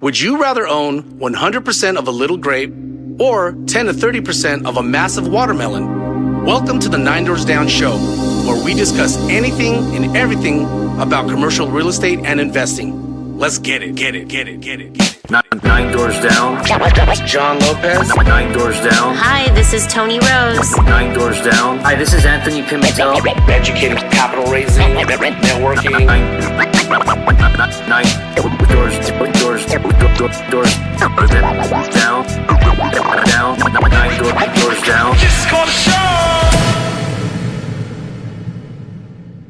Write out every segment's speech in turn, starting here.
Would you rather own 100% of a little grape or 10 to 30% of a massive watermelon? Welcome to the Nine Doors Down Show, where we discuss anything and everything about commercial real estate and investing. Let's get it. Nine Doors Down. John Lopez. Nine Doors Down. Hi, this is Tony Rose. Nine Doors Down. Hi, this is Anthony Pimentel. Educating, capital raising, networking. Nine doors down. Nine doors down. This is called a show.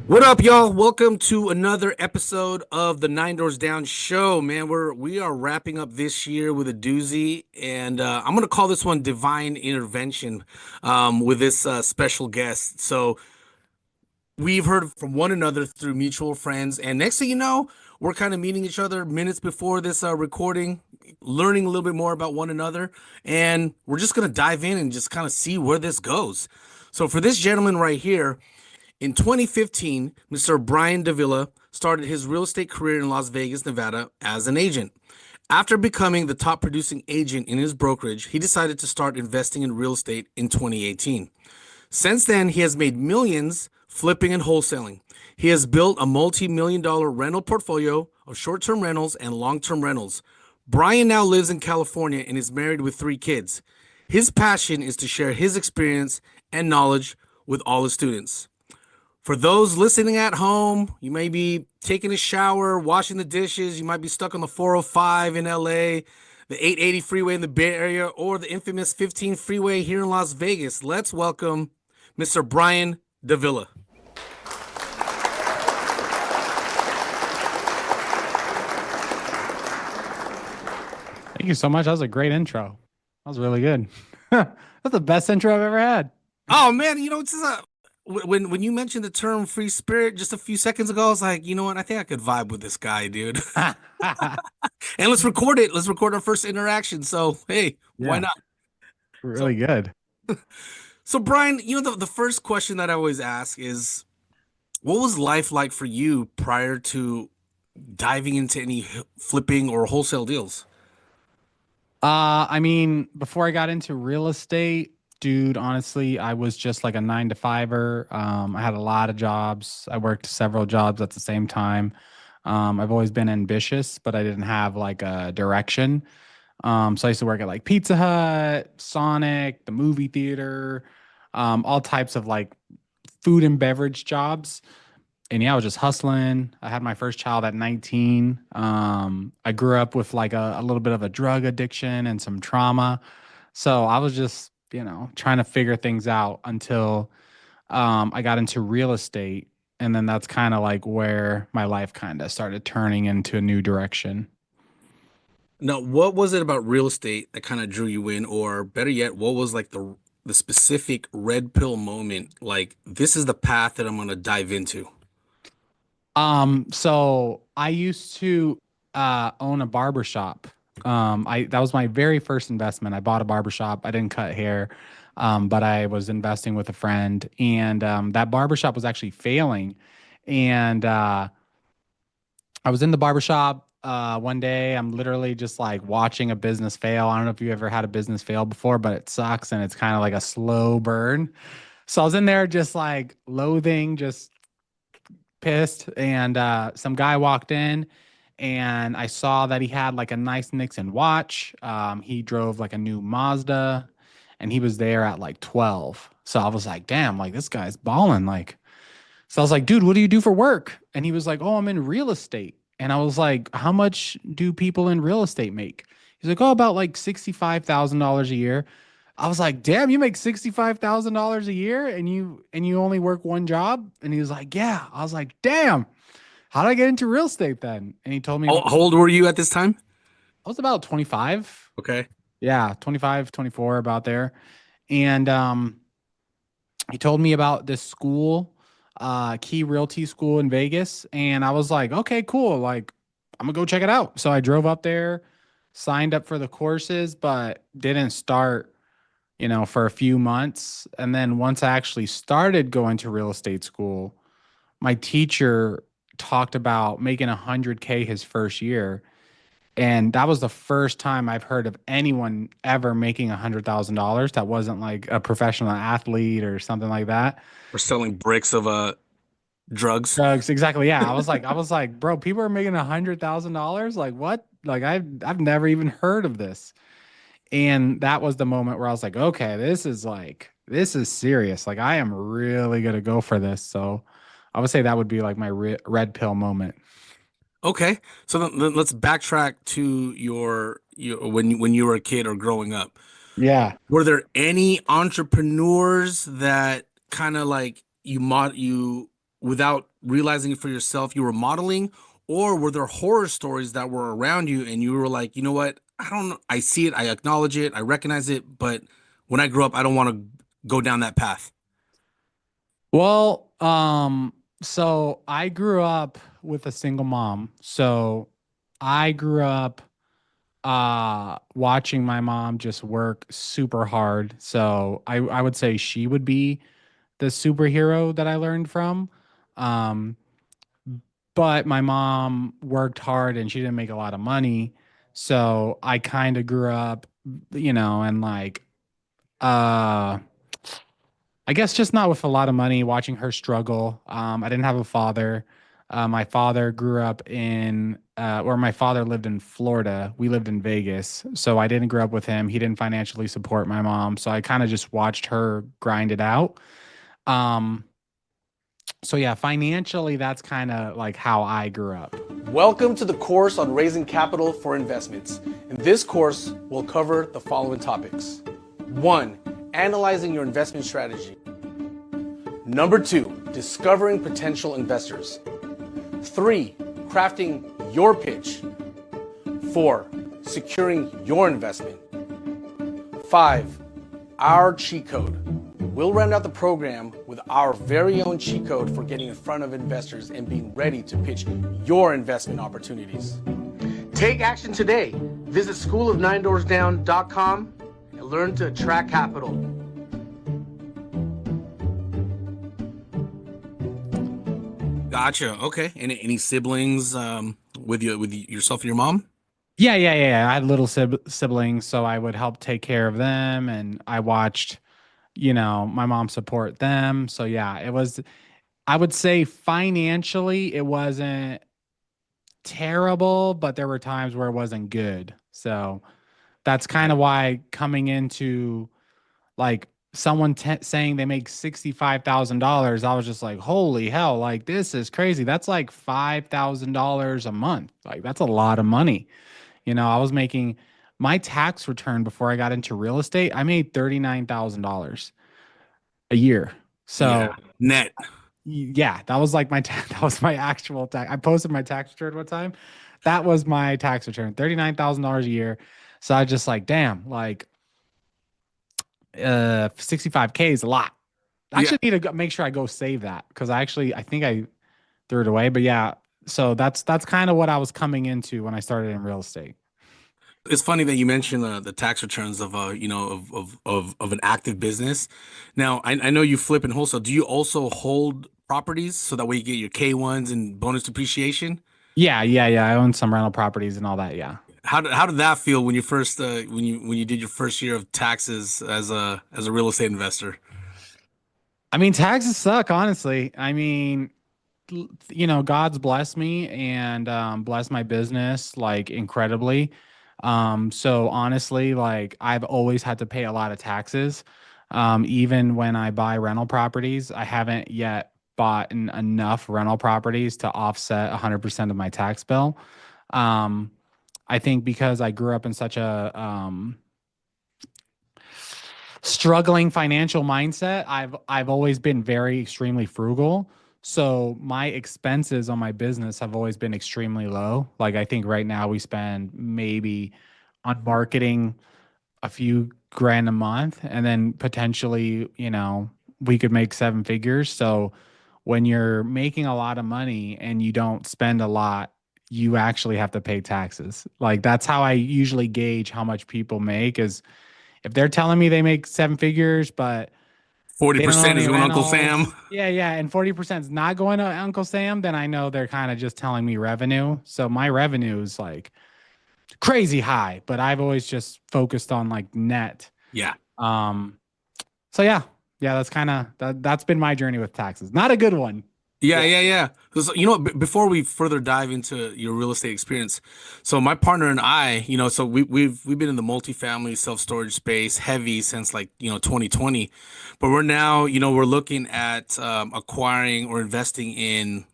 What up, y'all? Welcome to another episode of the Nine Doors Down Show. Man, we are wrapping up this year with a doozy, and I'm gonna call this one Divine Intervention with this special guest. So we've heard from one another through mutual friends, and next thing you know, we're kind of meeting each other minutes before this recording, learning a little bit more about one another, and we're just gonna dive in and just kind of see where this goes. So for this gentleman right here, in 2015, Mr. Brian Davila started his real estate career in Las Vegas, Nevada as an agent. After becoming the top producing agent in his brokerage, he decided to start investing in real estate in 2018. Since then, he has made millions flipping and wholesaling. He has built a multi-million-dollar rental portfolio of short-term rentals and long-term rentals. Brian now lives in California and is married with 3 kids. His passion is to share his experience and knowledge with all his students. For those listening at home, you may be taking a shower, washing the dishes, you might be stuck on the 405 in LA, the 880 freeway in the Bay Area, or the infamous 15 freeway here in Las Vegas. Let's welcome Mr. Brian Davila. Thank you so much. That was a great intro. That was really good. That's the best intro I've ever had. Oh man, it's when you mentioned the term free spirit just a few seconds ago, I was like, you know what? I think I could vibe with this guy, dude. And let's record it. Let's record our first interaction. So, hey, why not? Really good. So, Brian, the first question that I always ask is, what was life like for you prior to diving into any flipping or wholesale deals? Before I got into real estate, dude, honestly, I was just like a 9-to-5er. I had a lot of jobs. I worked several jobs at the same time. I've always been ambitious, but I didn't have like a direction. So I used to work at like Pizza Hut, Sonic, the movie theater, all types of like food and beverage jobs. And yeah, I was just hustling. I had my first child at 19. I grew up with like a little bit of a drug addiction and some trauma. So I was just, trying to figure things out until I got into real estate. And then that's kind of like where my life kind of started turning into a new direction. Now, what was it about real estate that kind of drew you in? Or better yet, what was like the specific red pill moment? Like, this is the path that I'm going to dive into. So I used to own a barbershop. That was my very first investment. I bought a barbershop. I didn't cut hair, but I was investing with a friend, and that barbershop was actually failing. And I was in the barbershop one day. I'm literally just like watching a business fail. I don't know if you ever had a business fail before, but it sucks, and it's kind of like a slow burn. So I was in there just like loathing, just pissed, and some guy walked in, and I saw that he had like a nice Nixon watch. He drove like a new Mazda, and he was there at like 12. So I was like, damn, like this guy's balling. Like, so I was like, dude, what do you do for work? And he was like, oh, I'm in real estate. And I was like, how much do people in real estate make? He's like, oh, about like $65,000 a year. I was like, damn, you make $65,000 a year and you only work one job? And he was like, yeah. I was like, damn, how did I get into real estate then? And he told me. How old were you at this time? I was about 25. Okay. Yeah, 25, 24, about there. And he told me about this school, Key Realty School in Vegas. And I was like, okay, cool. Like, I'm gonna go check it out. So I drove up there, signed up for the courses, but didn't start for a few months. And then once I actually started going to real estate school, my teacher talked about making $100K his first year. And that was the first time I've heard of anyone ever making $100,000 that wasn't like a professional athlete or something like that. We're selling bricks of drugs. Drugs, exactly. Yeah, I was like, bro, people are making $100,000. Like what? Like I've never even heard of this. And that was the moment where I was like, okay, this is serious. Like I am really gonna go for this. So I would say that would be like my red pill moment. Okay, so then let's backtrack to your when you were a kid or growing up. Yeah. Were there any entrepreneurs that kind of like you without realizing it for yourself, you were modeling, or were there horror stories that were around you and you were like, you know what? I don't know. I see it, I acknowledge it, I recognize it, but when I grow up, I don't want to go down that path. Well, so I grew up with a single mom. So I grew up watching my mom just work super hard. So I would say she would be the superhero that I learned from. Um, but my mom worked hard and she didn't make a lot of money. So I kind of grew up, and like uh I guess just not with a lot of money, watching her struggle. I didn't have a father. My father grew up or my father lived in Florida. We lived in Vegas. So I didn't grow up with him. He didn't financially support my mom. So I kind of just watched her grind it out. Um, so yeah, financially, that's kind of like how I grew up. Welcome to the course on raising capital for investments. In this course, we'll cover the following topics. 1. Analyzing your investment strategy. Number 2. Discovering potential investors. 3. Crafting your pitch. 4. Securing your investment. 5. Our cheat code. We'll round out the program with our very own cheat code for getting in front of investors and being ready to pitch your investment opportunities. Take action today. Visit schoolofninedoorsdown.com and learn to attract capital. Gotcha. Okay. Any siblings with yourself and your mom? Yeah. I had little siblings, so I would help take care of them, and I watched, my mom support them. So yeah, I would say financially, it wasn't terrible, but there were times where it wasn't good. So that's kind of why coming into like someone saying they make $65,000, I was just like, holy hell, like this is crazy. That's like $5,000 a month. Like that's a lot of money. I was making my tax return before I got into real estate. I made $39,000 a year. Yeah. So Net. yeah, that was like that was my actual tax. I posted my tax return one time. That was my tax return, $39,000 a year. So I just like, damn, like 65K is a lot. I Yeah. actually need to make sure I go save that because I think I threw it away. But yeah, so that's kind of what I was coming into when I started in real estate. It's funny that you mentioned the tax returns of of an active business. Now, I know you flip and wholesale. Do you also hold properties so that way you get your K1s and bonus depreciation? Yeah. I own some rental properties and all that. Yeah. How did that feel when you first when you did your first year of taxes as a real estate investor? I mean, taxes suck, honestly. I mean, God's blessed me and blessed my business like incredibly. So honestly, like I've always had to pay a lot of taxes. Even when I buy rental properties, I haven't yet bought enough rental properties to offset 100% of my tax bill. Um, I think because I grew up in such a struggling financial mindset, I've always been very extremely frugal. So my expenses on my business have always been extremely low. Like I think right now we spend maybe on marketing a few grand a month and then potentially, we could make seven figures. So when you're making a lot of money and you don't spend a lot, you actually have to pay taxes. Like that's how I usually gauge how much people make is if they're telling me they make seven figures, but they don't own 40% is any going Uncle Sam. rentals. Yeah. And 40% is not going to Uncle Sam, then I know they're kind of just telling me revenue. So my revenue is like crazy high, but I've always just focused on like net. Yeah. Um, so yeah, that's kind of that's been my journey with taxes. Not a good one. Yeah, yeah, yeah. 'Cause, before we further dive into your real estate experience, so my partner and I, so we've been in the multifamily self-storage space heavy since like 2020, but we're now we're looking at acquiring or investing in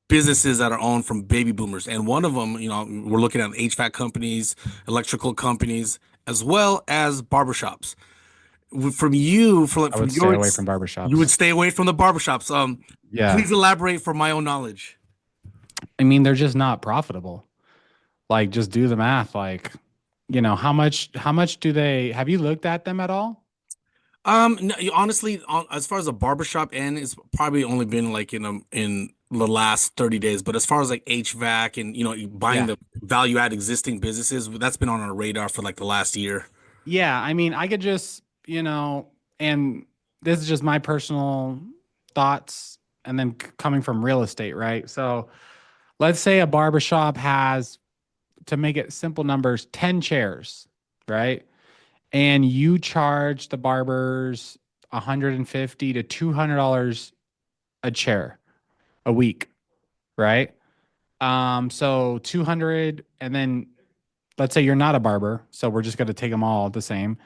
businesses that are owned from baby boomers, and one of them we're looking at HVAC companies, electrical companies, as well as barbershops. From you, I from would stay your away from you would barbershops. stay away from the barbershops. Yeah. Please elaborate for my own knowledge. I mean, they're just not profitable. Like, just do the math. Like, how much do they, have you looked at them at all? No, honestly, as far as a barbershop end, it's probably only been like in the last 30 days. But as far as like HVAC and buying Yeah. the value add existing businesses, that's been on our radar for like the last year. Yeah. I mean, I could just, and this is just my personal thoughts and then coming from real estate, right? So let's say a barbershop has, to make it simple numbers, 10 chairs, right? And you charge the barbers 150 to $200 a chair a week, right? So 200, and then let's say you're not a barber, so we're just going to take them all the same.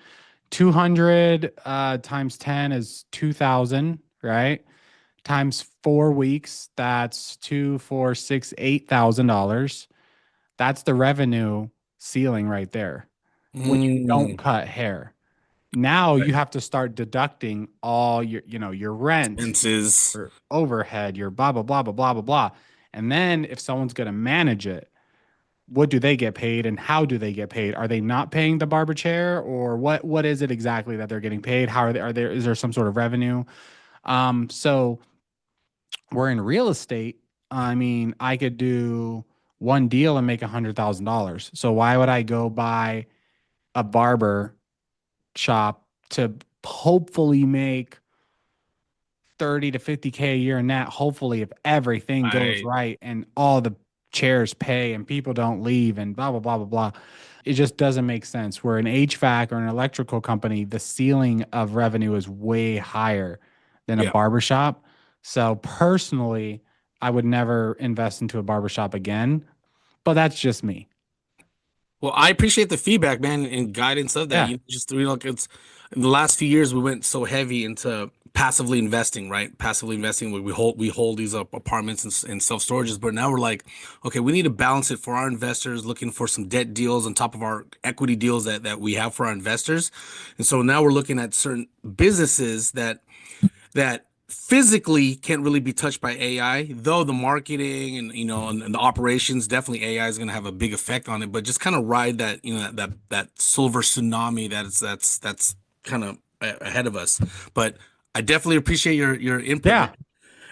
200 times 10 is 2,000, right? Times 4 weeks, that's 8,000. That's the revenue ceiling right there when you don't Mm, cut hair. Now right. you have to start deducting all your rent, Expenses. your overhead, your blah blah blah blah blah blah blah. And then if someone's going to manage it, what do they get paid and how do they get paid? Are they not paying the barber chair, or what is it exactly that they're getting paid? How is there some sort of revenue? So we're in real estate. I mean, I could do one deal and make $100,000. So why would I go buy a barber shop to hopefully make 30 to 50K a year in that? Hopefully, if everything goes I right and all the chairs pay and people don't leave and blah blah blah blah blah. It just doesn't make sense. Where an HVAC or an electrical company, the ceiling of revenue is way higher than a Yeah. barbershop. So personally, I would never invest into a barbershop again, but that's just me. Well, I appreciate the feedback, man, and guidance of that. Yeah. Just like it's in the last few years we went so heavy into passively investing, right? Passively investing, where we hold these apartments and self storages, but now we're like, okay, we need to balance it for our investors, looking for some debt deals on top of our equity deals that we have for our investors, and so now we're looking at certain businesses that physically can't really be touched by AI, though the marketing and and the operations, definitely AI is going to have a big effect on it, but just kind of ride that that silver tsunami that's kind of ahead of us. But I definitely appreciate your input, man. Yeah.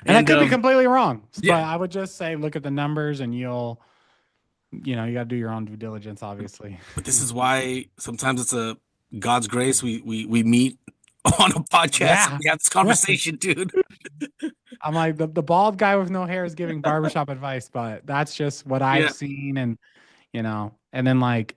And I And could be completely wrong, but yeah, I would just say look at the numbers and you got to do your own due diligence, obviously. but this is why sometimes it's a God's grace we meet on a podcast and Yeah. we have this Yeah. conversation, dude. I'm like the bald guy with no hair is giving barbershop advice, but that's just what I've Yeah, seen. And, and then like,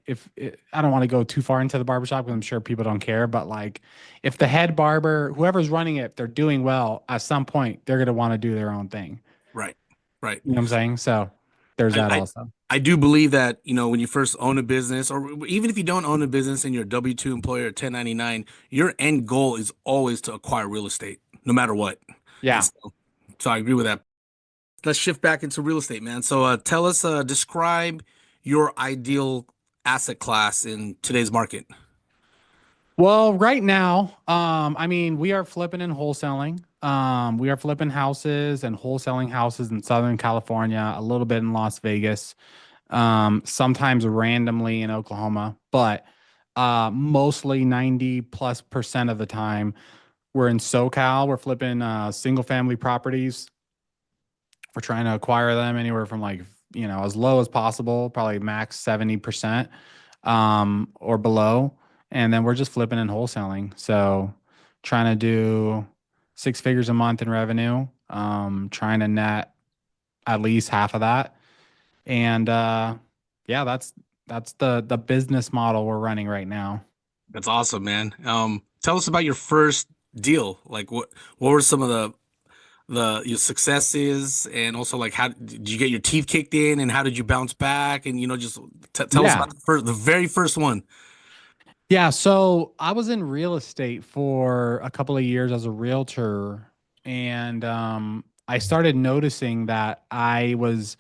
I don't want to go too far into the barbershop because I'm sure people don't care, but like if the head barber, whoever's running it, if they're doing well, at some point, they're going to want to do their own thing. right, right. You know what I'm saying? So there's I, that I also. I do believe that, when you first own a business, or even if you don't own a business and you're a W-2 employer or 1099, your end goal is always to acquire real estate, no matter what. And Yeah. so I agree with that. Let's shift back into real estate, man. So tell us, describe your ideal asset class in today's market. Well, right now, I mean, we are flipping and wholesaling. We are flipping houses and wholesaling houses in Southern California, a little bit in Las Vegas, sometimes randomly in Oklahoma, but mostly 90+% of the time we're in SoCal. We're flipping single family properties. We're trying to acquire them anywhere from like, as low as possible, probably max 70% or below. And then we're just flipping and wholesaling. So trying to do 6 figures a month in revenue, trying to net at least half of that. And yeah, That's the business model we're running right now. That's awesome, man. Tell us about your first deal. Like what were some of the your successes, and also like how did you get your teeth kicked in, and how did you bounce back, and just tell us Yeah. about the very first one. Yeah, so I was in real estate for a couple of years as a realtor, and I started noticing that I was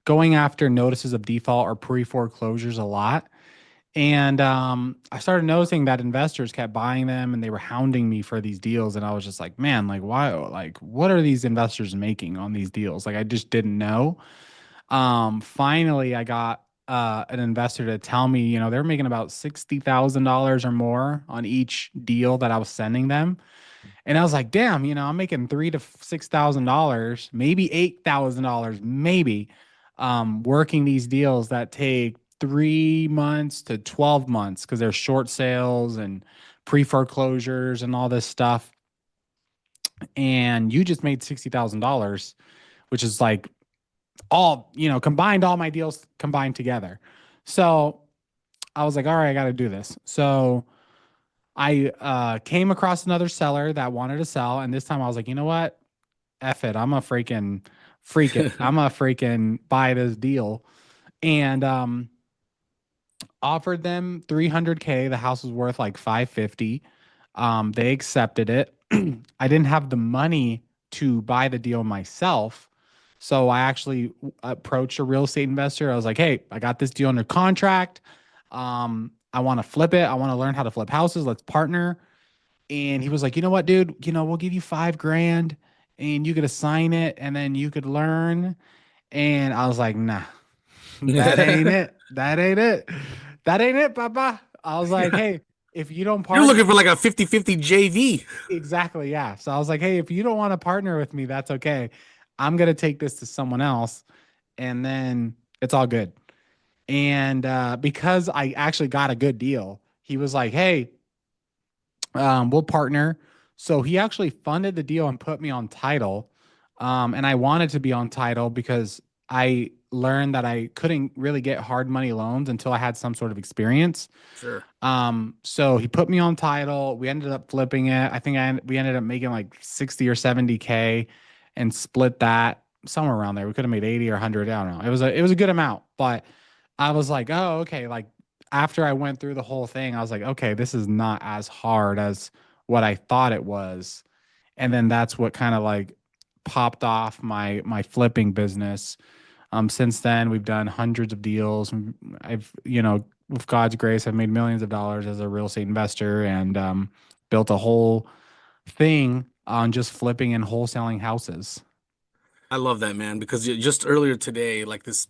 going after notices of default or pre-foreclosures a lot. And I started noticing that investors kept buying them and they were hounding me for these deals. And I was just like, man, like, why? Like, what are these investors making on these deals? Like, I just didn't know. Finally, I got an investor to tell me, they're making about $60,000 or more on each deal that I was sending them. And I was like, damn, I'm making $3,000 to $6,000, maybe $8,000, maybe, working these deals that take 3 months to 12 months because they're short sales and pre foreclosures and all this stuff. And you just made $60,000, which is like all, combined, all my deals combined together. So I was like, all right, I got to do this. So I came across another seller that wanted to sell. And this time I was like, you know what? F it. I'm a freaking freak it. I'm a freaking buy this deal. And offered them 300K. The house was worth like 550. They accepted it. I didn't have the money to buy the deal myself. So I actually approached a real estate investor. I was like, hey, I got this deal under contract. I want to flip it. I want to learn how to flip houses. Let's partner. And he was like, you know what, dude? We'll give you 5 grand and you could assign it and then you could learn. And I was like, nah, that ain't it. That ain't it. That ain't it, Papa. I was like, hey, if you don't You're partner, looking for like a 50-50 JV. exactly, yeah. So I was like, hey, if you don't want to partner with me, that's okay. I'm gonna take this to someone else, and then it's all good. And because I actually got a good deal, he was like, hey, we'll partner. So he actually funded the deal and put me on title. And I wanted to be on title because I learned that I couldn't really get hard money loans until I had some sort of experience. Sure. So he put me on title. We ended up flipping it. I think we ended up making like 60 or 70K and split that somewhere around there. We could have made 80 or 100. I don't know. It was a good amount, but I was like, oh, okay. Like after I went through the whole thing, I was like, okay, this is not as hard as what I thought it was. And then that's what kind of like popped off my flipping business. Since then, we've done hundreds of deals. I've, with God's grace, I've made millions of dollars as a real estate investor and built a whole thing on just flipping and wholesaling houses. I love that, man, because just earlier today, like this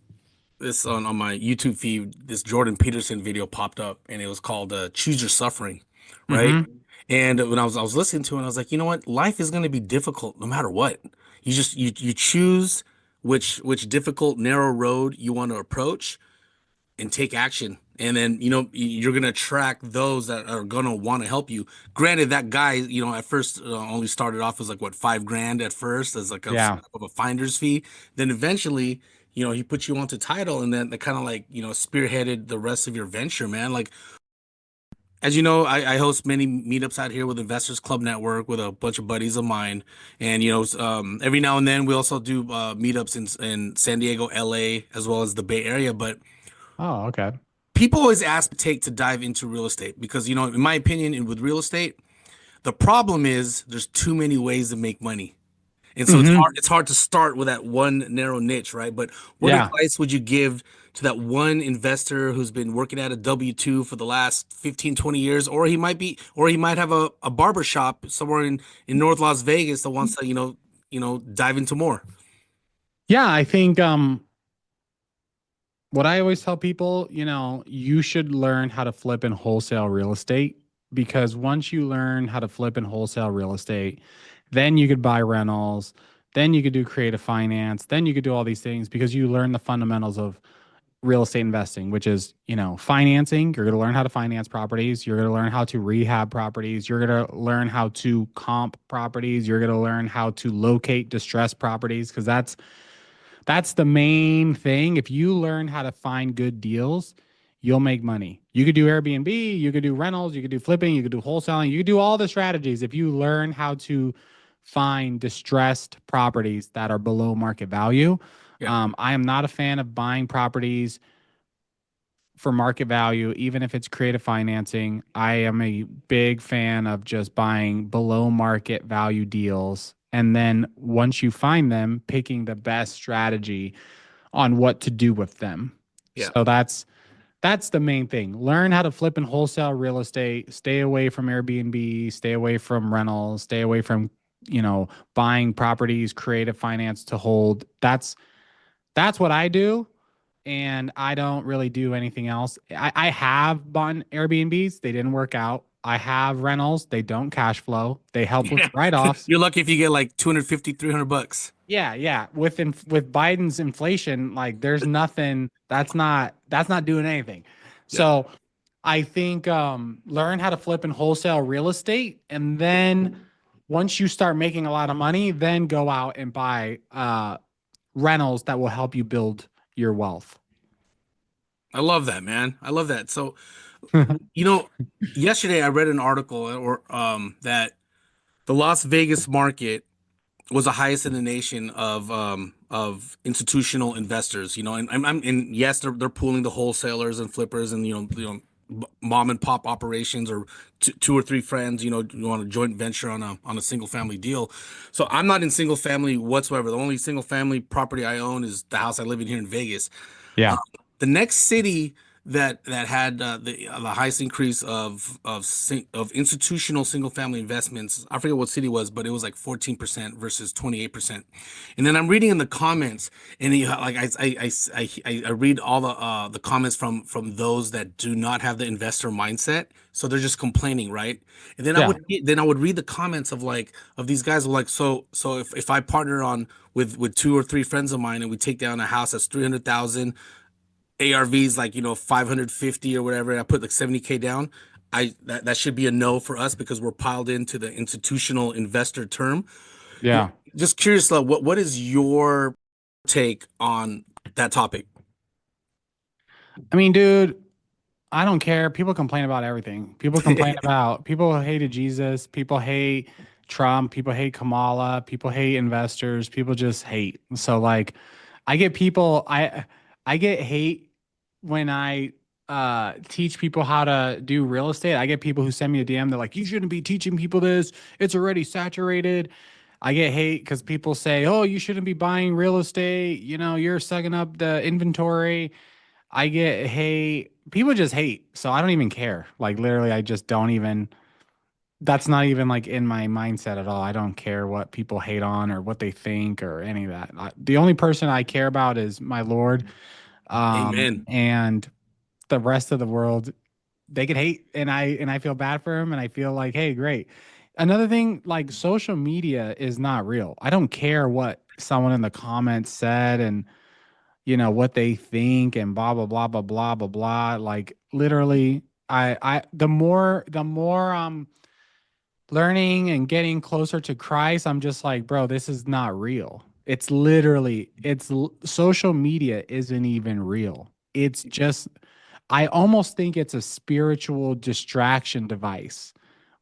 on my YouTube feed, this Jordan Peterson video popped up, and it was called "Choose Your Suffering," right? Mm-hmm. And when I was listening to it, I was like, you know what? Life is going to be difficult no matter what. You choose which difficult narrow road you want to approach and take action. And then, you're going to attract those that are going to want to help you. Granted, that guy, at first only started off as like what, 5 grand at first as like Yeah. of a finder's fee. Then eventually, he put you onto title, and then that kind of like, spearheaded the rest of your venture, man. Like, as you know, I host many meetups out here with Investors Club Network with a bunch of buddies of mine, and every now and then we also do meetups in San Diego, LA, as well as the Bay Area. But Oh, okay. people always ask take to dive into real estate because, in my opinion, with real estate, the problem is there's too many ways to make money. And so Mm-hmm. it's hard to start with that one narrow niche, right? But what Yeah. advice would you give to that one investor who's been working at a W-2 for the last 15, 20 years, or he might have a barber shop somewhere in North Las Vegas that wants to, dive into more. Yeah, I think what I always tell people, you should learn how to flip and wholesale real estate because once you learn how to flip and wholesale real estate, then you could buy rentals, then you could do creative finance, then you could do all these things because you learn the fundamentals of real estate investing, which is, financing. You're going to learn how to finance properties. You're going to learn how to rehab properties. You're going to learn how to comp properties. You're going to learn how to locate distressed properties because that's the main thing. If you learn how to find good deals, you'll make money. You could do Airbnb, you could do rentals, you could do flipping, you could do wholesaling, you could do all the strategies if you learn how to find distressed properties that are below market value. Yeah. I am not a fan of buying properties for market value, even if it's creative financing. I am a big fan of just buying below market value deals. And then once you find them, picking the best strategy on what to do with them. Yeah. So that's the main thing. Learn how to flip and wholesale real estate. Stay away from Airbnb, stay away from rentals, stay away from, buying properties, creative finance to hold. That's what I do. And I don't really do anything else. I have bought Airbnbs. They didn't work out. I have rentals. They don't cash flow. They help with Yeah. write-offs. You're lucky if you get like 250, $300. Yeah, yeah. With Biden's inflation, like there's nothing that's not doing anything. Yeah. So I think learn how to flip and wholesale real estate, and then once you start making a lot of money, then go out and buy rentals that will help you build your wealth. I love that, man. I love that. So, yesterday I read an article that the Las Vegas market was the highest in the nation of institutional investors. And yes, they're pooling the wholesalers and flippers and mom and pop operations or two or three friends. You want a joint venture on a single family deal. So I'm not in single family whatsoever. The only single family property I own is the house I live in here in Vegas. Yeah. The next city that had the highest increase of institutional single family investments, I forget what city it was, but it was like 14% versus 28%. And then I'm reading in the comments, and I read all the comments from those that do not have the investor mindset, so they're just complaining, right? And then Yeah. I would read the comments of these guys who are like, so if I partner on with two or three friends of mine and we take down a house that's 300,000. ARVs like 550 or whatever, and I put like 70K down, that should be a no for us because we're piled into the institutional investor term. Yeah. Just curious, what is your take on that topic? I mean, dude, I don't care. People complain about everything. People hated Jesus. People hate Trump. People hate Kamala. People hate investors. People just hate. So like, I get people. I get hate when I teach people how to do real estate. I get people who send me a DM. They're like, you shouldn't be teaching people this. It's already saturated. I get hate because people say, oh, you shouldn't be buying real estate. You're sucking up the inventory. I get hate. People just hate. So I don't even care. Like literally, I just don't even. That's not even like in my mindset at all. I don't care what people hate on or what they think or any of that. The only person I care about is my Lord. Amen. And the rest of the world, they could hate, and I feel bad for him, and I feel like, hey, great. Another thing, like social media is not real. I don't care what someone in the comments said and what they think and blah blah blah blah blah blah blah. Like literally, the more learning and getting closer to Christ, I'm just like, bro, this is not real. It's literally, social media isn't even real. It's just, I almost think it's a spiritual distraction device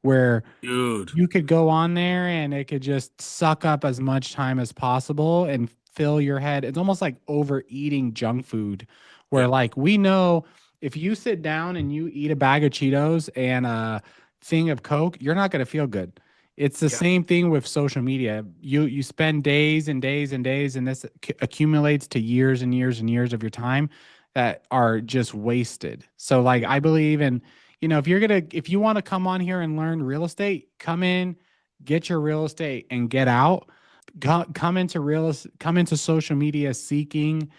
where Dude. you could go on there and it could just suck up as much time as possible and fill your head. It's almost like overeating junk food, where Yeah. like we know if you sit down and you eat a bag of Cheetos and a thing of Coke, you're not going to feel good. It's the Yeah. same thing with social media. You spend days and days and days, and this accumulates to years and years and years of your time that are just wasted. So like I believe in, if you want to come on here and learn real estate, come in, get your real estate and get out. Come into social media seeking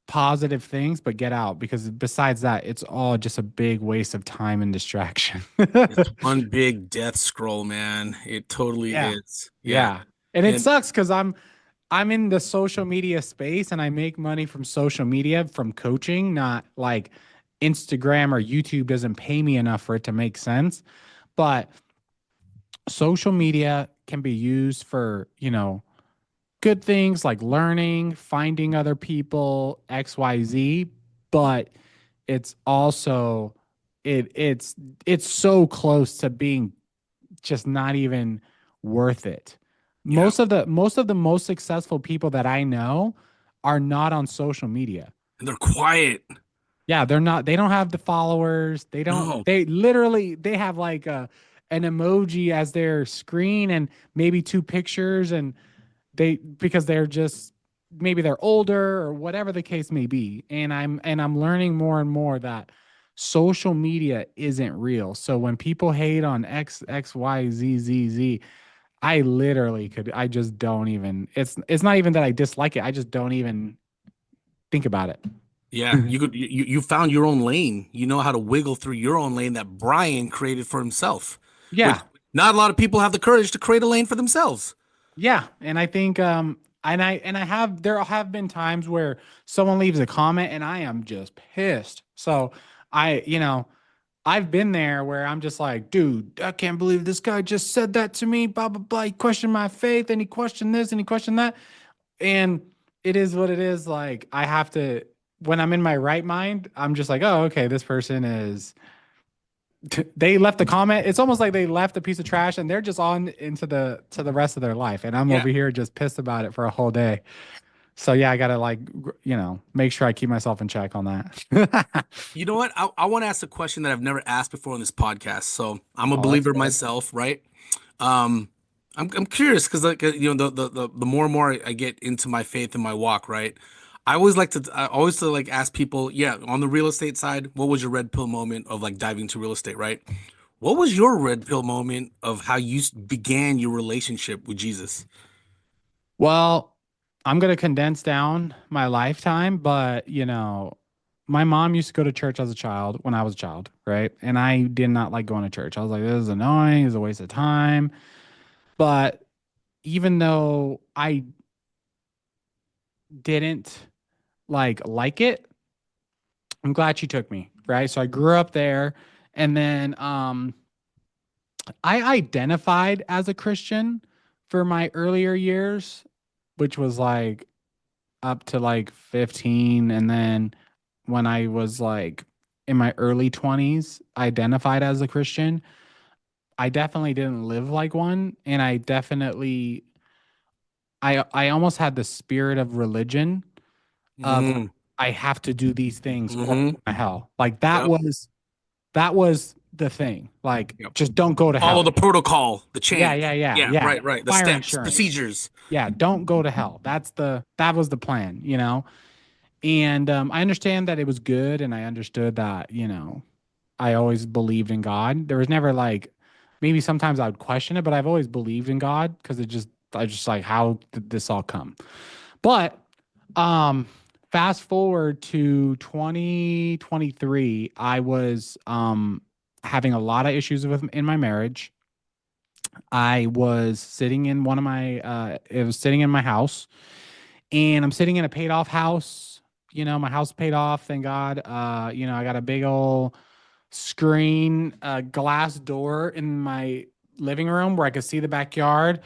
positive things, but get out, because besides that, it's all just a big waste of time and distraction. It's one big death scroll, man. It totally Yeah. is. Yeah. Yeah. And it And sucks because I'm in the social media space and I make money from social media from coaching, not like Instagram or YouTube doesn't pay me enough for it to make sense. But social media can be used for, good things like learning, finding other people, XYZ. But it's also it's so close to being just not even worth it. Yeah. Most of the most successful people that I know are not on social media. And they're quiet. Yeah, they're not, they don't have the followers. No. They literally they have like a an emoji as their screen and maybe two pictures, and they, because they're just, maybe they're older or whatever the case may be. And I'm learning more and more that social media isn't real. So when people hate on XYZZZ, I literally could, I just don't even, it's not even that I dislike it. I just don't even think about it. Yeah, you found your own lane. You know how to wiggle through your own lane that Brian created for himself, which Yeah. not a lot of people have the courage to create a lane for themselves. Yeah, and I think and I have, there have been times where someone leaves a comment and I am just pissed. So I've been there where I'm just like, dude, I can't believe this guy just said that to me, blah blah blah. He questioned my faith and he questioned this and he questioned that. And it is what it is. Like, I have to, when I'm in my right mind, I'm just like, oh, okay, this person is, they left the comment. It's almost like they left a piece of trash and they're just on into the to the rest of their life. And I'm Yeah. over here just pissed about it for a whole day. So yeah, I gotta like make sure I keep myself in check on that. You know what? I want to ask a question that I've never asked before on this podcast. So I'm a Oh, that's believer good. myself, right? Um, I'm curious because like the more and more I get into my faith and my walk, right? I always to like ask people, yeah, on the real estate side, what was your red pill moment of like diving into real estate, right? What was your red pill moment of how you began your relationship with Jesus? Well, I'm gonna condense down my lifetime, but my mom used to go to church as a child when I was a child, right? And I did not like going to church. I was like, this is annoying, it's a waste of time. But even though I didn't like it, I'm glad she took me, right? So I grew up there, and then I identified as a Christian for my earlier years, which was like up to like 15. And then when I was like in my early 20s, I identified as a Christian. I definitely didn't live like one. And I almost had the spirit of religion of, Mm, I have to do these things or I'm mm-hmm. going to hell. Like Yep. that was the thing. Like, Yep. just don't go to Follow hell. the protocol, the Yeah, chant. yeah, yeah, Yeah, yeah. right, right. The Fire steps, insurance. procedures. Yeah, don't go to hell. That was the plan, And I understand that it was good, and I understood that, I always believed in God. There was never like, maybe sometimes I would question it, but I've always believed in God because I just like, how did this all come? But um fast forward to 2023, I was having a lot of issues with in my marriage. I was sitting in one of my it was sitting in my house, and I'm sitting in a paid off house. My house paid off, thank God. I got a big old screen, glass door in my living room where I could see the backyard.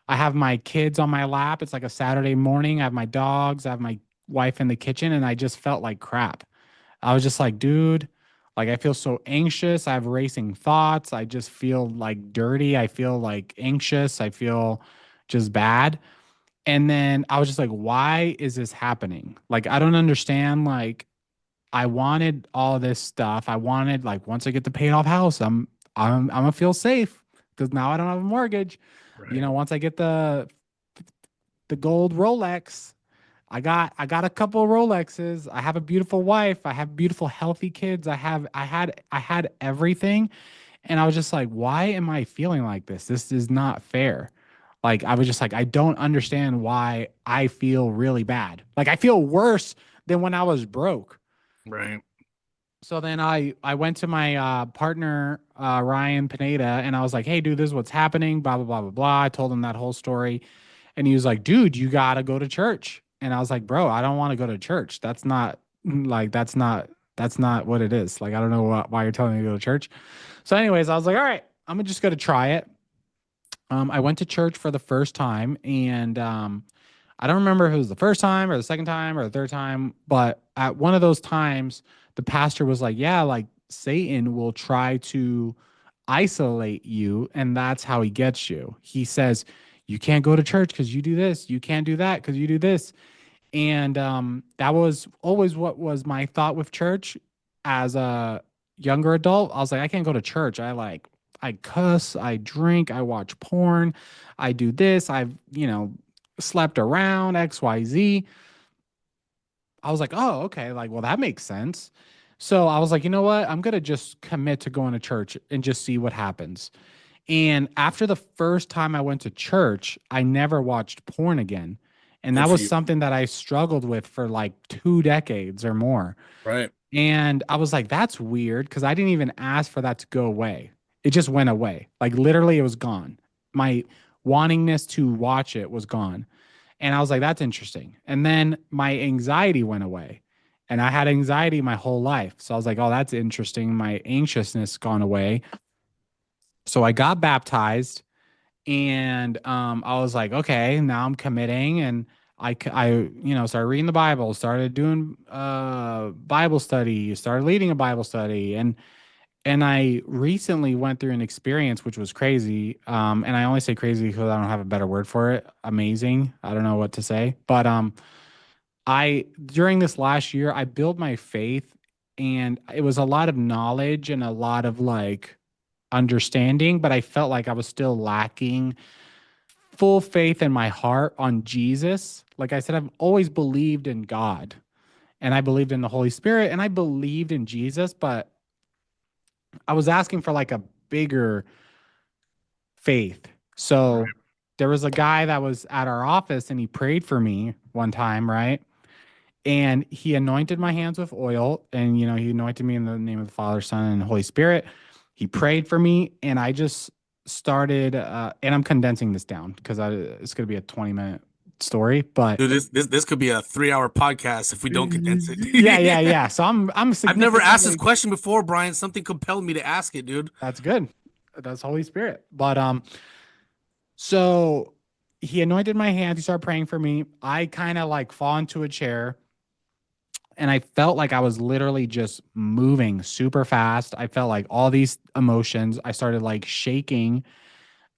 I have my kids on my lap. It's like a Saturday morning. I have my dogs. I have my wife in the kitchen, and I just felt like crap. I was just like, dude, like, I feel so anxious. I have racing thoughts. I just feel like dirty. I feel like anxious. I feel just bad. And then I was just like, why is this happening? Like, I don't understand. Like, I wanted all this stuff. I wanted, like, once I get the paid off house, I'm gonna feel safe because now I don't have a mortgage. Right. Once I get the gold Rolex, I got a couple of Rolexes. I have a beautiful wife. I have beautiful healthy kids. I had everything, and I was just like, why am I feeling like this? This is not fair. Like, I was just like, I don't understand why I feel really bad. Like, I feel worse than when I was broke. Right. So then I went to my partner, Ryan Pineda, and I was like, hey, dude, this is what's happening, blah, blah, blah, blah, blah. I told him that whole story. And he was like, dude, you got to go to church. And I was like, bro, I don't want to go to church. That's not like, that's not what it is. Like, I don't know why you're telling me to go to church. So anyways, I was like, all right, I'm just going to try it. I went to church for the first time, and I don't remember if it was the first time or the second time or the third time, but at one of those times, the pastor was like, yeah, like Satan will try to isolate you, and that's how he gets you. He says, you can't go to church because you do this, you can't do that because you do this. And that was always what was my thought with church as a younger adult. I was like, I can't go to church. I cuss, I drink, I watch porn, I do this, I've, slept around, XYZ. I was like, oh, okay, like, well, that makes sense. So I was like, you know what? I'm gonna just commit to going to church and just see what happens. And after the first time I went to church, I never watched porn again. And Good that for was you. something that I struggled with for like 2 decades or more. Right. And I was like, that's weird because I didn't even ask for that to go away. It just went away. Like literally, it was gone. My wantingness to watch it was gone. And I was like, that's interesting. And then my anxiety went away. And I had anxiety my whole life. So I was like, oh, that's interesting. My anxiousness gone away. So I got baptized and I was like, okay, now I'm committing, and started reading the Bible, started doing Bible study, started leading a Bible study, and I recently went through an experience which was crazy. And I only say crazy because I don't have a better word for it. Amazing. I don't know what to say, but I during this last year I built my faith, and it was a lot of knowledge and a lot of like understanding, but I felt like I was still lacking full faith in my heart on Jesus. Like I said, I've always believed in God, and I believed in the Holy Spirit, and I believed in Jesus, but I was asking for like a bigger faith. So there was a guy that was at our office and he prayed for me one time, right? And he anointed my hands with oil, and he anointed me in the name of the Father, Son, and Holy Spirit. He prayed for me, and I just started and I'm condensing this down because it's going to be a 20-minute story, but Dude, this could be a 3-hour podcast if we don't condense yeah. it. So I'm I've never asked this significantly. question before, Brian. Something compelled me to ask it, dude. That's good. That's Holy Spirit. But so he anointed my hands. He started praying for me. I kind of like fall into a chair, and I felt like I was literally just moving super fast. I felt like all these emotions. I started like shaking.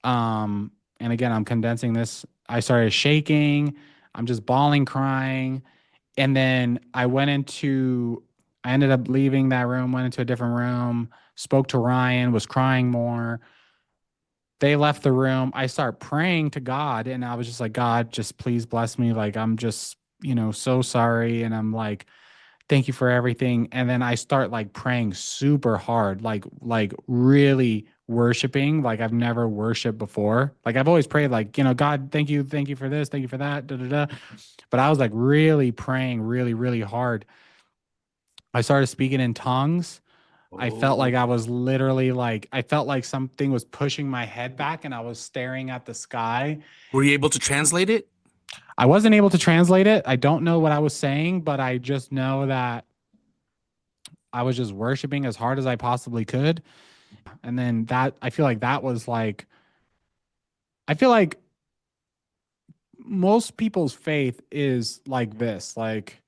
And again, I'm condensing this. I started shaking. I'm just bawling, crying. And then I ended up leaving that room, went into a different room, spoke to Ryan, was crying more. They left the room. I start praying to God, and I was just like, God, just please bless me. Like, I'm just, so sorry. And I'm like, thank you for everything. And then I start like praying super hard, like really worshiping like I've never worshiped before. Like I've always prayed like, God, thank you for this, thank you for that, da, da, da. But I was like really praying really, really hard. I started speaking in tongues. I felt like Oh, I was literally like, I felt like something was pushing my head back and I was staring at the sky. were you able to translate it? I wasn't able to translate it. I don't know what I was saying, but I just know that I was just worshiping as hard as I possibly could. And then I feel like that was like, I feel like most people's faith is like this. Like,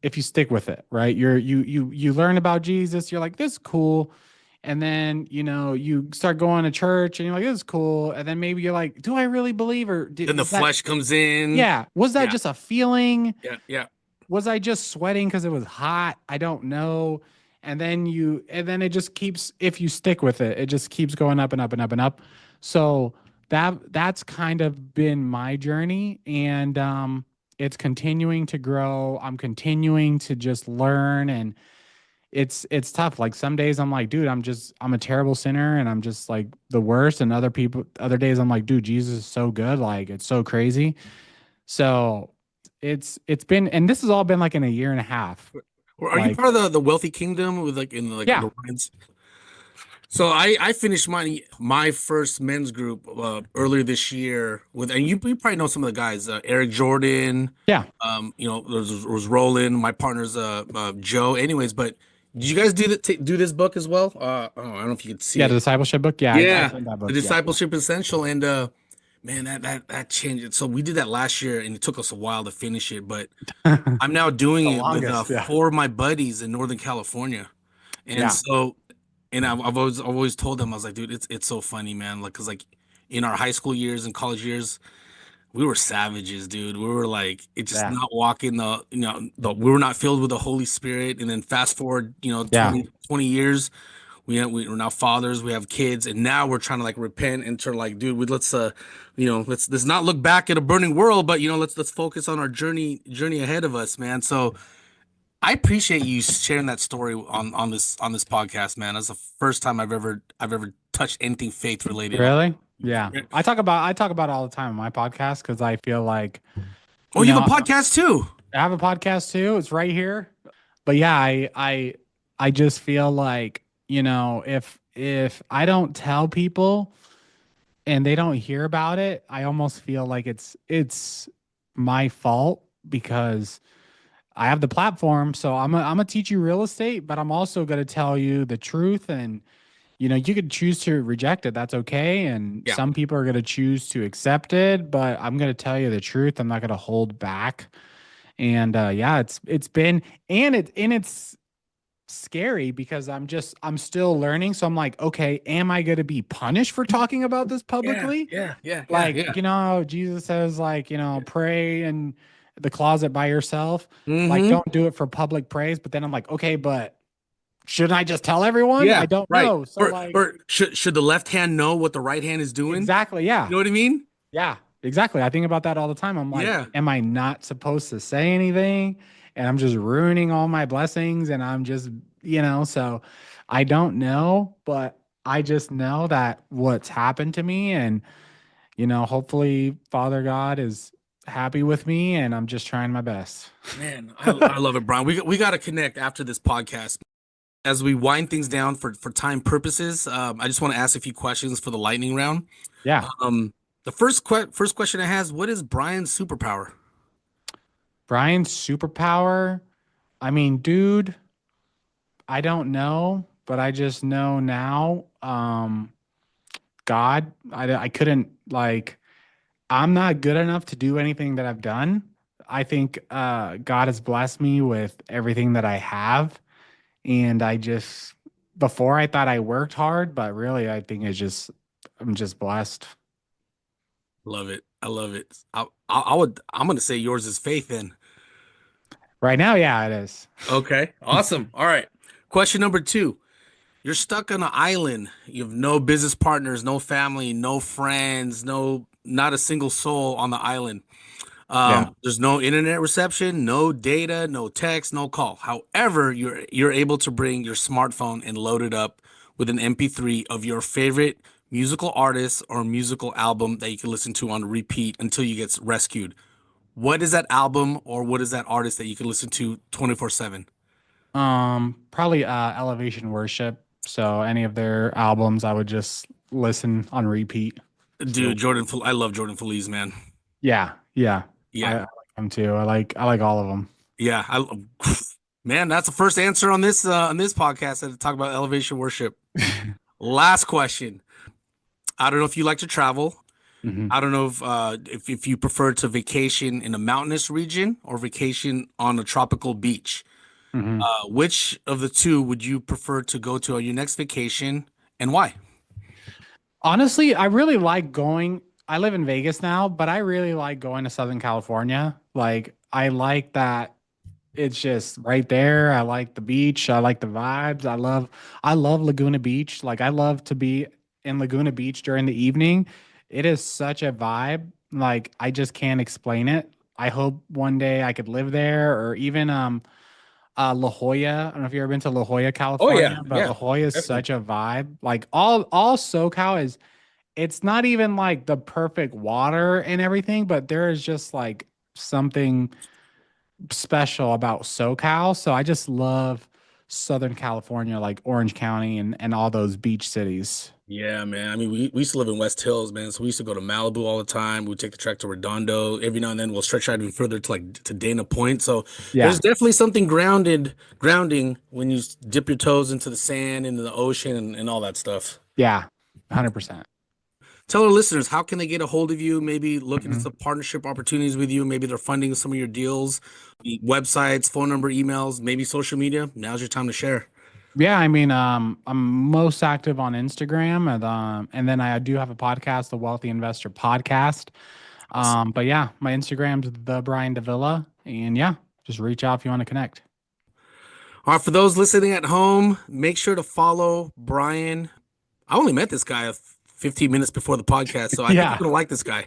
if you stick with it, right? You learn about Jesus, you're like, this is cool. And then, you start going to church and you're like, this is cool. And then maybe you're like, do I really believe, or Then the was that, flesh comes in. yeah, was that Yeah, just a feeling? yeah. Was I just sweating because it was hot? I don't know. And then it just keeps, if you stick with it, it just keeps going up and up and up and up. So that's kind of been my journey. And it's continuing to grow. I'm continuing to just learn, and it's tough. Like some days I'm like, dude, I'm a terrible sinner and I'm just like the worst. And other days I'm like, dude, Jesus is so good. Like it's so crazy. So it's been, and this has all been like in a year and a half. Or are you Like, part of the wealthy kingdom with like in like yeah, the Ryans? So I finished my first men's group earlier this year with, and you probably know some of the guys, Eric Jordan, yeah, there was Roland, my partner's Joe. Anyways, but did you guys do this book as well? I don't know if you could see yeah. The it. discipleship book. Yeah, I've Yeah, seen that the book. Yeah. discipleship essential, and Man, that changed. So we did that last year, and it took us a while to finish it. But I'm now doing The it with longest, yeah. four of my buddies in Northern California, and Yeah, so, and I've always told them I was like, dude, it's so funny, man. Like, cause like in our high school years and college years, we were savages, dude. We were like, it just yeah, not walking we were not filled with the Holy Spirit. And then fast forward, yeah. 20 years, we're now fathers, we have kids, and now we're trying to like repent and turn like, dude, let's not look back at a burning world, but let's focus on our journey ahead of us, man. So I appreciate you sharing that story on this podcast, man. That's the first time I've ever touched anything faith related. Really? Yeah. I talk about it all the time on my podcast because I feel like, Oh, you you know, have a podcast too? I have a podcast too. It's right here. But yeah, I just feel like, if I don't tell people and they don't hear about it, I almost feel like it's my fault because I have the platform. So I'm gonna teach you real estate, but I'm also gonna tell you the truth. And you could choose to reject it. That's okay. And Yeah. some people are gonna choose to accept it, but I'm gonna tell you the truth. I'm not gonna hold back. And yeah, it's been and it's scary because I'm still learning. So I'm like, okay, am I gonna be punished for talking about this Yeah, publicly? yeah, yeah, yeah, Like, yeah. Jesus says, like, pray in the closet by yourself. Like, Mm-hmm. don't do it for public praise. But then I'm like, okay, but shouldn't I just tell everyone? I Yeah, don't right. know. So Or like, or should the left hand know what the right hand is doing? exactly, yeah. You know what I mean? Yeah, exactly. I think about that all the time. I'm like, Yeah. am I not supposed to say anything? And I'm just ruining all my blessings. And I'm just, so I don't know, but I just know that what's happened to me. And, hopefully Father God is happy with me. And I'm just trying my best. Man, I love it, Brian. We got to connect after this podcast. As we wind things down for time purposes, I just want to ask a few questions for the lightning round. Yeah. The first question I has, what is Brian's superpower? Brian's superpower. I mean, dude, I don't know, but I just know now. God, I couldn't like, I'm not good enough to do anything that I've done. I think God has blessed me with everything that I have. And before I thought I worked hard, but really I think I'm just blessed. Love it. I love it. I'm gonna say yours is faith then. Right now, yeah, it is. Okay, awesome. All right. Question number two. You're stuck on an island. You have no business partners, no family, no friends, not a single soul on the island. Yeah. There's no internet reception, no data, no text, no call. However, you're able to bring your smartphone and load it up with an MP3 of your favorite musical artist or musical album that you can listen to on repeat until you get rescued. What is that album or what is that artist that you can listen to 24/7? Probably Elevation Worship. So any of their albums I would just listen on repeat. So Dude, I love Jordan Feliz, man. yeah, yeah. I Yeah. like them too. I like all of them. Yeah, man, that's the first answer on this podcast to talk about elevation worship. Last question. I don't know if you like to travel. Hmm. I don't know if you prefer to vacation in a mountainous region or vacation on a tropical beach. Hmm. Which of the two would you prefer to go to on your next vacation and why? Honestly, I really like going. I live in Vegas now, but I really like going to Southern California. Like I like that it's just right there. I like the beach. I like the vibes. I love Laguna Beach. Like I love to be in Laguna Beach during the evening. It is such a vibe. Like I just can't explain it. I hope one day I could live there or even La Jolla. I don't know if you've ever been to La Jolla, Oh yeah, California, but yeah, La Jolla is definitely. such a vibe. Like all SoCal is, it's not even like the perfect water and everything, but there is just like something special about SoCal. So I just love Southern California, like Orange County and all those beach cities. Yeah, man. I mean, we used to live in West Hills, man. So we used to go to Malibu all the time. We'd take the track to Redondo. Every now and then we'll stretch out even further to like to Dana Point. So Yeah, there's definitely something grounding when you dip your toes into the sand, into the ocean and all that stuff. yeah, 100%. Tell our listeners, how can they get a hold of you? Maybe look into Mhm. some partnership opportunities with you. Maybe they're funding some of your deals, websites, phone number, emails, maybe social media. Now's your time to share. Yeah, I mean, I'm most active on Instagram, and then I do have a podcast, the Wealthy Investor Podcast. Awesome. But yeah, my Instagram's the Brian Davila, and yeah, just reach out if you want to connect. All right, for those listening at home, make sure to follow Brian. I only met this guy 15 minutes before the podcast, so I think you're Yeah, gonna like this guy.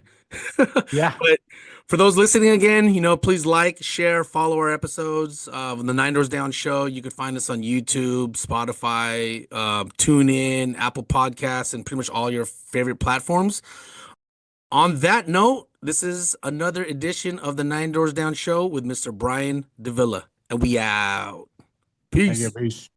yeah. But for those listening again, please like, share, follow our episodes of the Nine Doors Down Show. You can find us on YouTube, Spotify, TuneIn, Apple Podcasts, and pretty much all your favorite platforms. On that note, this is another edition of the Nine Doors Down Show with Mr. Brian Davila, and we out. Thank you. Peace. Peace.